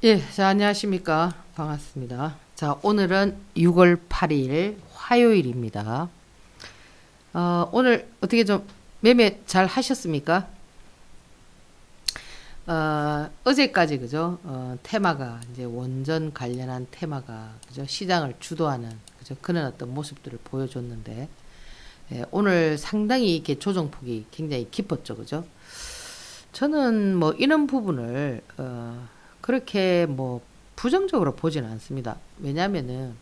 예, 자, 안녕하십니까. 반갑습니다. 자, 오늘은 6월 8일 화요일입니다. 오늘 어떻게 좀 매매 잘 하셨습니까? 어제까지, 그죠? 테마가, 이제 원전 관련한 테마가, 그죠? 시장을 주도하는, 그죠? 그런 어떤 모습들을 보여줬는데, 예, 오늘 상당히 이렇게 조정폭이 굉장히 깊었죠, 그죠? 저는 뭐 이런 부분을, 그렇게 뭐 부정적으로 보지는 않습니다. 왜냐면은,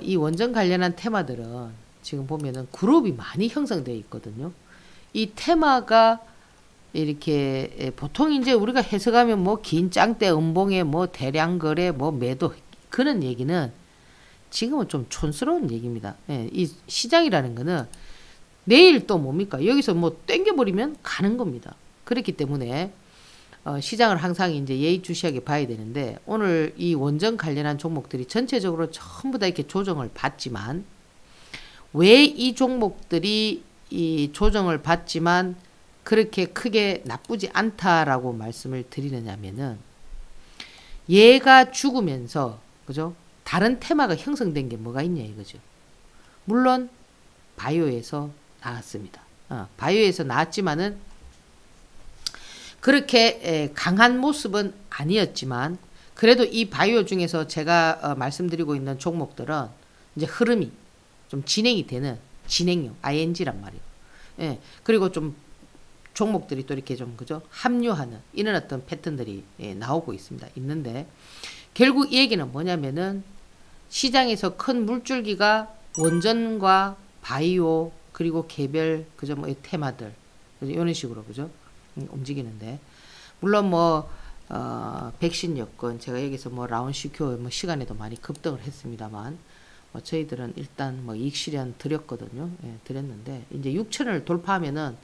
이 원전 관련한 테마들은 지금 보면은 그룹이 많이 형성되어 있거든요. 이 테마가 이렇게 보통 이제 우리가 해석하면 뭐 긴 짱대 음봉에 뭐 대량 거래 뭐 매도 그런 얘기는 지금은 좀 촌스러운 얘기입니다. 예, 이 시장이라는 거는 내일 또 뭡니까? 여기서 뭐 땡겨버리면 가는 겁니다. 그렇기 때문에 시장을 항상 이제 예의주시하게 봐야 되는데 오늘 이 원전 관련한 종목들이 전체적으로 전부 다 이렇게 조정을 받지만 왜 이 종목들이 이 조정을 받지만 그렇게 크게 나쁘지 않다라고 말씀을 드리느냐면은 얘가 죽으면서 그죠? 다른 테마가 형성된 게 뭐가 있냐 이거죠. 물론 바이오에서 나왔습니다. 바이오에서 나왔지만은 그렇게 강한 모습은 아니었지만 그래도 이 바이오 중에서 제가 말씀드리고 있는 종목들은 이제 흐름이 좀 진행이 되는 진행형 ING란 말이에요. 예. 그리고 좀 종목들이 또 이렇게 좀 그죠 합류하는 이런 어떤 패턴들이 나오고 있습니다. 있는데 결국 이 얘기는 뭐냐면은 시장에서 큰 물줄기가 원전과 바이오 그리고 개별 그죠 뭐 테마들 그죠? 이런 식으로 그죠 움직이는데 물론 뭐 백신 여건 제가 여기서 뭐 라운시큐어 뭐 시간에도 많이 급등을 했습니다만 저희들은 일단 뭐 이익 실현 드렸거든요. 예, 드렸는데 이제 6천을 돌파하면은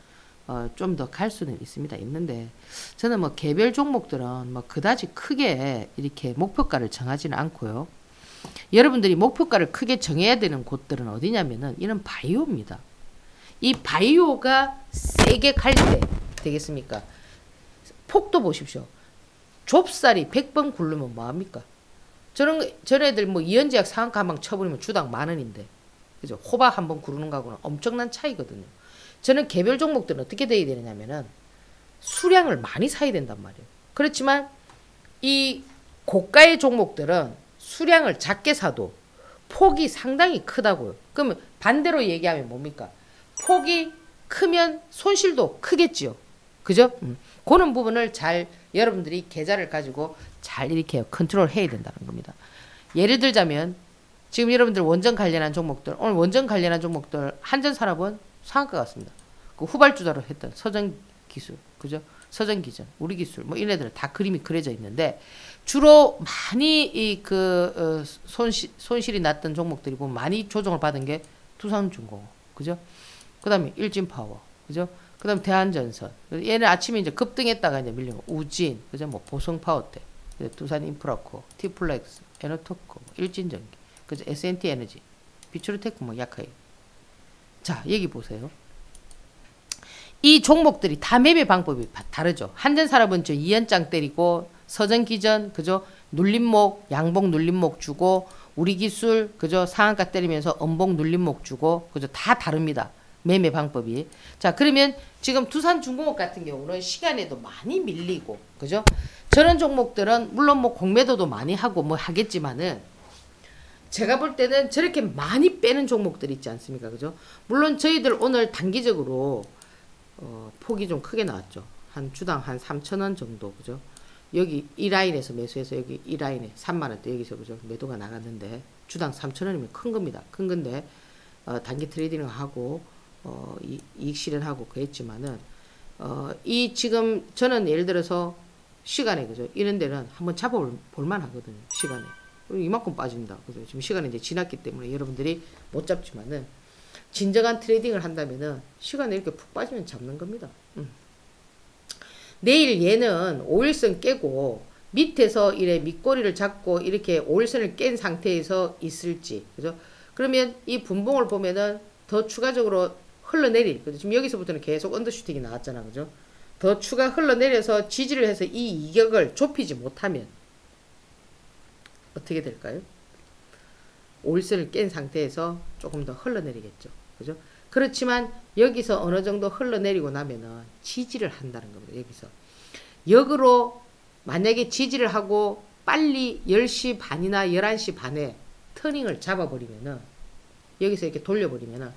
좀 더 갈 수는 있습니다. 있는데 저는 뭐 개별 종목들은 뭐 그다지 크게 이렇게 목표가를 정하지는 않고요. 여러분들이 목표가를 크게 정해야 되는 곳들은 어디냐면은 이런 바이오입니다. 이 바이오가 세게 갈 때 되겠습니까? 폭도 보십시오. 좁쌀이 100번 굴르면 뭐합니까? 저런 애들 뭐 이연제약 상한가 한 방 쳐버리면 주당 10,000원인데 그죠? 호박 한 번 구르는 거하고는 엄청난 차이거든요. 저는 개별 종목들은 어떻게 돼야 되느냐면은 수량을 많이 사야 된단 말이에요. 그렇지만 이 고가의 종목들은 수량을 작게 사도 폭이 상당히 크다고요. 그러면 반대로 얘기하면 뭡니까? 폭이 크면 손실도 크겠지요. 그죠? 그런 부분을 잘 여러분들이 계좌를 가지고 잘 이렇게 컨트롤 해야 된다는 겁니다. 예를 들자면 지금 여러분들 원전 관련한 종목들 오늘 원전 관련한 종목들 한전산업은 상한가 같습니다. 그 후발주자로 했던 서전기술 그죠? 서전기전 우리기술 뭐 이네들은 다 그림이 그려져 있는데 주로 많이 이 손실이 났던 종목들이 보면 많이 조정을 받은 게 두산중공업 그죠? 그 다음에 일진파워 그죠? 그 다음에 대한전선 얘는 아침에 이제 급등했다가 이제 밀린 거 우진 그죠? 뭐 보성파워텍 두산인프라코 티플렉스 에너토코 일진전기 그죠? SNT에너지 비추르테크 뭐 약하게 자 여기 보세요. 이 종목들이 다 매매 방법이 다르죠. 한전산업은 저 2연장 때리고 서전기전 그죠? 눌림목 양봉 눌림목 주고 우리기술 그죠? 상한가 때리면서 음봉 눌림목 주고 그죠? 다 다릅니다. 매매 방법이. 자 그러면 지금 두산중공업 같은 경우는 시간에도 많이 밀리고 그죠? 저런 종목들은 물론 뭐 공매도도 많이 하고 뭐 하겠지만은 제가 볼 때는 저렇게 많이 빼는 종목들 있지 않습니까? 그죠? 물론 저희들 오늘 단기적으로 폭이 좀 크게 나왔죠. 한 주당 한 3,000원 정도 그죠? 여기 이 라인에서 매수해서 여기 이 라인에 3만원대 여기서 그죠? 매도가 나갔는데 주당 3,000원이면 큰 겁니다. 큰 건데 단기 트레이딩을 하고 이익 실현하고 그랬지만은 이 지금 저는 예를 들어서 시간에 그죠? 이런 데는 한번 잡아볼 만하거든요. 시간에 이만큼 빠진다. 그죠? 지금 시간이 이제 지났기 때문에 여러분들이 못 잡지만은 진정한 트레이딩을 한다면은 시간에 이렇게 푹 빠지면 잡는 겁니다. 내일 얘는 5일선 깨고 밑에서 이래 밑꼬리를 잡고 이렇게 5일선을 깬 상태에서 있을지 그죠? 그러면 이 분봉을 보면은 더 추가적으로 흘러내릴 그죠? 지금 여기서부터는 계속 언더슈팅이 나왔잖아 그죠? 더 추가 흘러내려서 지지를 해서 이 이격을 좁히지 못하면 어떻게 될까요? 5일선을 깬 상태에서 조금 더 흘러내리겠죠. 그죠? 그렇지만 여기서 어느 정도 흘러내리고 나면은 지지를 한다는 겁니다. 여기서. 역으로 만약에 지지를 하고 빨리 10시 반이나 11시 반에 터닝을 잡아버리면은 여기서 이렇게 돌려버리면은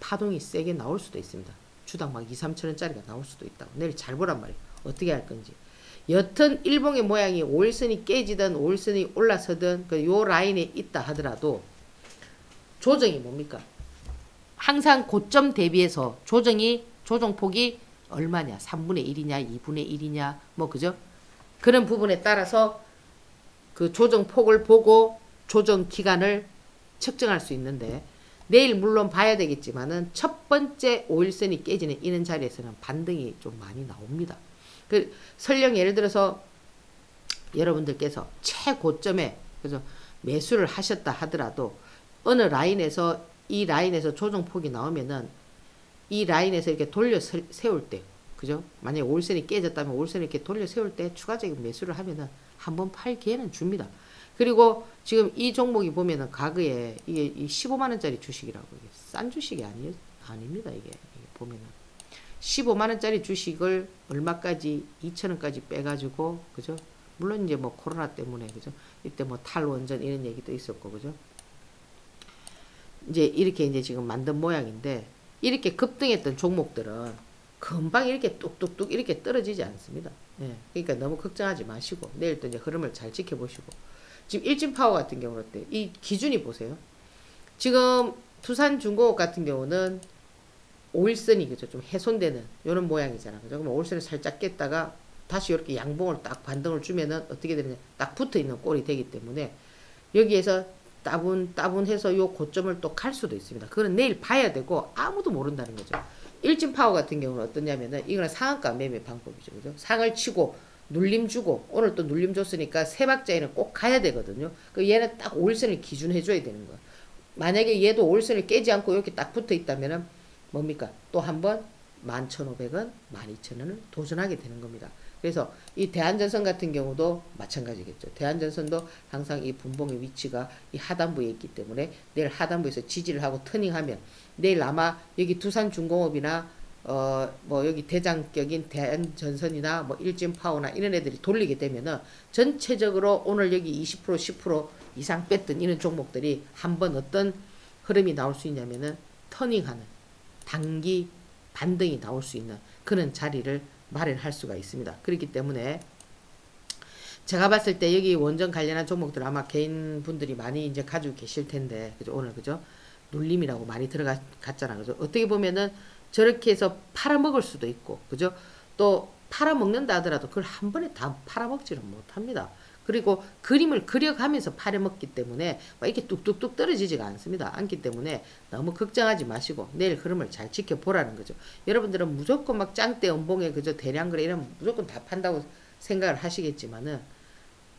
파동이 세게 나올 수도 있습니다. 주당 막 2, 3천원짜리가 나올 수도 있다고. 내일 잘 보란 말이에요. 어떻게 할 건지. 여튼 일봉의 모양이 5일선이 깨지든 5일선이 올라서든 그 요 라인에 있다 하더라도 조정이 뭡니까? 항상 고점 대비해서 조정폭이 얼마냐? 3분의 1이냐? 2분의 1이냐? 뭐 그죠? 그런 부분에 따라서 그 조정폭을 보고 조정 기간을 측정할 수 있는데 내일 물론 봐야 되겠지만은 첫 번째 5일선이 깨지는 이런 자리에서는 반등이 좀 많이 나옵니다. 그 설령 예를 들어서 여러분들께서 최고점에 그래서 매수를 하셨다 하더라도 어느 라인에서 이 라인에서 조정폭이 나오면은 이 라인에서 이렇게 돌려 세울 때 그죠? 만약에 5일선이 깨졌다면 5일선을 이렇게 돌려 세울 때 추가적인 매수를 하면은 한번 팔 기회는 줍니다. 그리고 지금 이 종목이 보면은 과거에 이게 15만원짜리 주식이라고 이게 싼 주식이 아닙니다. 이게 보면은 15만원짜리 주식을 얼마까지 2천원까지 빼가지고 그죠? 물론 이제 뭐 코로나 때문에 그죠? 이때 뭐 탈원전 이런 얘기도 있었고 그죠? 이제 이렇게 이제 지금 만든 모양인데 이렇게 급등했던 종목들은 금방 이렇게 뚝뚝뚝 이렇게 떨어지지 않습니다. 예. 그러니까 너무 걱정하지 마시고 내일 또 이제 흐름을 잘 지켜보시고 지금 일진파워 같은 경우는 어때요? 이 기준이 보세요. 지금 두산중공업 같은 경우는 5일선이 그죠? 좀 훼손되는 이런 모양이잖아. 그죠? 그럼 5일선을 살짝 깼다가 다시 이렇게 양봉을 딱 반등을 주면은 어떻게 되느냐? 딱 붙어 있는 꼴이 되기 때문에 여기에서 따분해서 요 고점을 또 갈 수도 있습니다. 그건 내일 봐야 되고 아무도 모른다는 거죠. 일진파워 같은 경우는 어떠냐면은 이거는 상한가 매매 방법이죠. 그죠? 상을 치고 눌림 주고 오늘 또 눌림 줬으니까 세 박자에는 꼭 가야 되거든요. 그 얘는 딱 5일선을 기준해 줘야 되는 거야. 만약에 얘도 5일선을 깨지 않고 이렇게 딱 붙어 있다면은 뭡니까? 또 한번 11,500원, 12,000원을 도전하게 되는 겁니다. 그래서 이 대한전선 같은 경우도 마찬가지겠죠. 대한전선도 항상 이 분봉의 위치가 이 하단부에 있기 때문에 내일 하단부에서 지지를 하고 터닝하면 내일 아마 여기 두산중공업이나 뭐 여기 대장격인 대한전선이나 뭐 일진파워나 이런 애들이 돌리게 되면은 전체적으로 오늘 여기 20% 10% 이상 뺐던 이런 종목들이 한번 어떤 흐름이 나올 수 있냐면은 터닝하는 단기 반등이 나올 수 있는 그런 자리를 마련할 수가 있습니다. 그렇기 때문에 제가 봤을 때 여기 원전 관련한 종목들 아마 개인 분들이 많이 이제 가지고 계실 텐데 그죠? 오늘 그죠? 눌림이라고 많이 들어갔잖아. 그죠? 어떻게 보면은 저렇게 해서 팔아먹을 수도 있고 그죠? 또 팔아먹는다 하더라도 그걸 한 번에 다 팔아먹지는 못합니다. 그리고 그림을 그려가면서 팔아먹기 때문에 막 이렇게 뚝뚝뚝 떨어지지가 않기 때문에 너무 걱정하지 마시고 내일 흐름을 잘 지켜보라는 거죠. 여러분들은 무조건 막 짱대 연봉에 그저 대량거래 이러면 무조건 다 판다고 생각을 하시겠지만은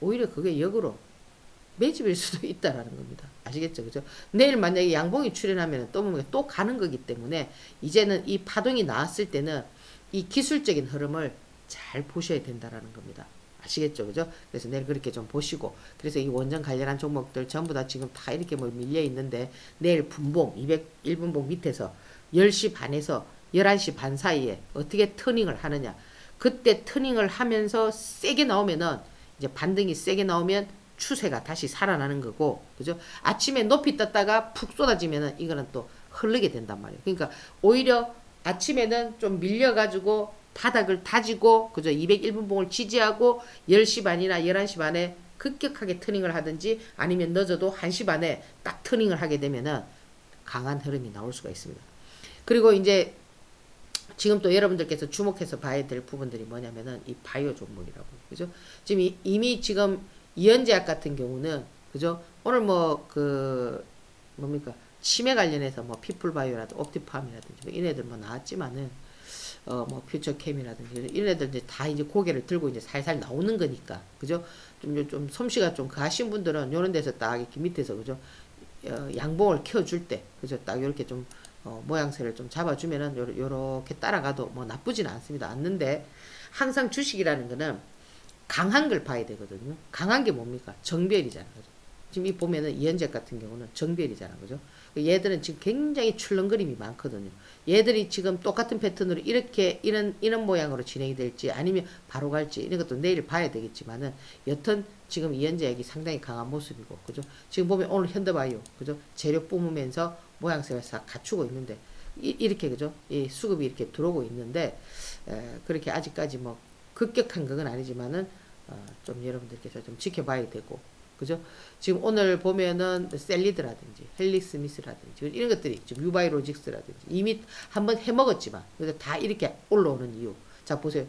오히려 그게 역으로 매집일 수도 있다라는 겁니다. 아시겠죠? 그죠? 내일 만약에 양봉이 출현하면 또 가는 거기 때문에 이제는 이 파동이 나왔을 때는 이 기술적인 흐름을 잘 보셔야 된다라는 겁니다. 아시겠죠? 그죠? 그래서 내일 그렇게 좀 보시고 그래서 이 원전 관련한 종목들 전부 다 지금 다 이렇게 뭐 밀려 있는데 내일 분봉 201분봉 밑에서 10시 반에서 11시 반 사이에 어떻게 터닝을 하느냐 그때 터닝을 하면서 세게 나오면은 이제 반등이 세게 나오면 추세가 다시 살아나는 거고 그죠? 아침에 높이 떴다가 푹 쏟아지면은 이거는 또 흐르게 된단 말이에요. 그러니까 오히려 아침에는 좀 밀려가지고 바닥을 다지고 그죠? 201분봉을 지지하고 10시 반이나 11시 반에 급격하게 터닝을 하든지 아니면 늦어도 1시 반에 딱 터닝을 하게 되면은 강한 흐름이 나올 수가 있습니다. 그리고 이제 지금 또 여러분들께서 주목해서 봐야 될 부분들이 뭐냐면은 이 바이오 종목이라고 그죠? 지금 이미 지금 이현제약 같은 경우는 그죠? 오늘 뭐 그 뭡니까? 치매 관련해서 뭐 피플바이오라든지 옵티팜이라든지 뭐 이런 애들 뭐 나왔지만은 뭐 퓨처캠이라든지 이런 애들 이제 다 이제 고개를 들고 이제 살살 나오는 거니까 그죠? 좀 솜씨가 좀 가신 분들은 요런 데서 딱 이렇게 밑에서 그죠? 양봉을 켜줄 때 그죠? 딱 이렇게 좀 모양새를 좀 잡아주면은 요렇게 따라가도 뭐 나쁘지는 않습니다. 않는데 항상 주식이라는 거는 강한 걸 봐야 되거든요. 강한 게 뭡니까? 정별이잖아요. 그죠? 지금 이 보면은 이현재 같은 경우는 정별이잖아요. 그죠? 얘들은 지금 굉장히 출렁거림이 많거든요. 얘들이 지금 똑같은 패턴으로 이렇게 이런 모양으로 진행이 될지 아니면 바로 갈지 이런 것도 내일 봐야 되겠지만은 여튼 지금 이현재액이 상당히 강한 모습이고 그죠? 지금 보면 오늘 현대바이오 그죠? 재료 뿜으면서 모양새를 싹 갖추고 있는데 이렇게 그죠? 이 수급이 이렇게 들어오고 있는데 그렇게 아직까지 뭐 급격한 건 아니지만은 좀 여러분들께서 좀 지켜봐야 되고 그죠? 지금 오늘 보면은 셀리드라든지 헬릭스미스라든지 이런 것들이 지금 유바이로직스라든지 이미 한번 해먹었지만 다 이렇게 올라오는 이유. 자 보세요.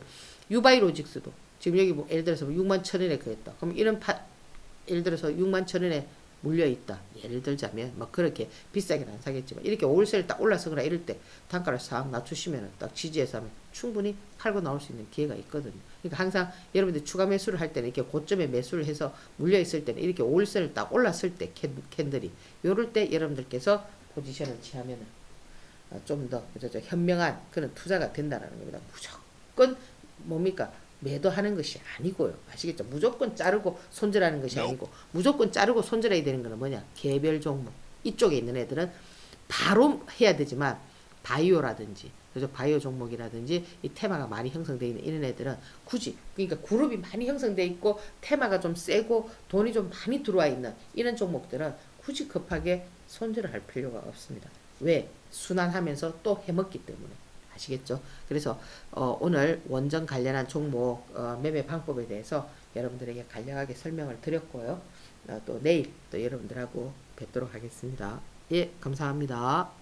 유바이로직스도 지금 여기 뭐 예를 들어서 6만 천 원에 그랬다. 그럼 이런 예를 들어서 6만 천 원에 물려있다. 예를 들자면 막 그렇게 비싸게는 안 사겠지만 이렇게 올세를 딱 올라서거나 이럴 때 단가를 싹 낮추시면 딱 지지해서 하면 충분히 팔고 나올 수 있는 기회가 있거든요. 그러니까 항상 여러분들 추가 매수를 할 때는 이렇게 고점에 매수를 해서 물려있을 때는 이렇게 올세를 딱 올랐을 때 캔들이 요럴 때 여러분들께서 포지션을 취하면 좀 더 현명한 그런 투자가 된다는 겁니다. 무조건 뭡니까? 매도하는 것이 아니고요. 아시겠죠? 무조건 자르고 손절하는 것이 아니고 무조건 자르고 손절해야 되는 거는 뭐냐? 개별 종목. 이쪽에 있는 애들은 바로 해야 되지만 바이오라든지 그죠? 바이오 종목이라든지 이 테마가 많이 형성되어 있는 이런 애들은 굳이 그러니까 그룹이 많이 형성되어 있고 테마가 좀 세고 돈이 좀 많이 들어와 있는 이런 종목들은 굳이 급하게 손절을 할 필요가 없습니다. 왜? 순환하면서 또 해먹기 때문에. 아시겠죠? 그래서 오늘 원전 관련한 종목 매매 방법에 대해서 여러분들에게 간략하게 설명을 드렸고요. 또 내일 또 여러분들하고 뵙도록 하겠습니다. 예, 감사합니다.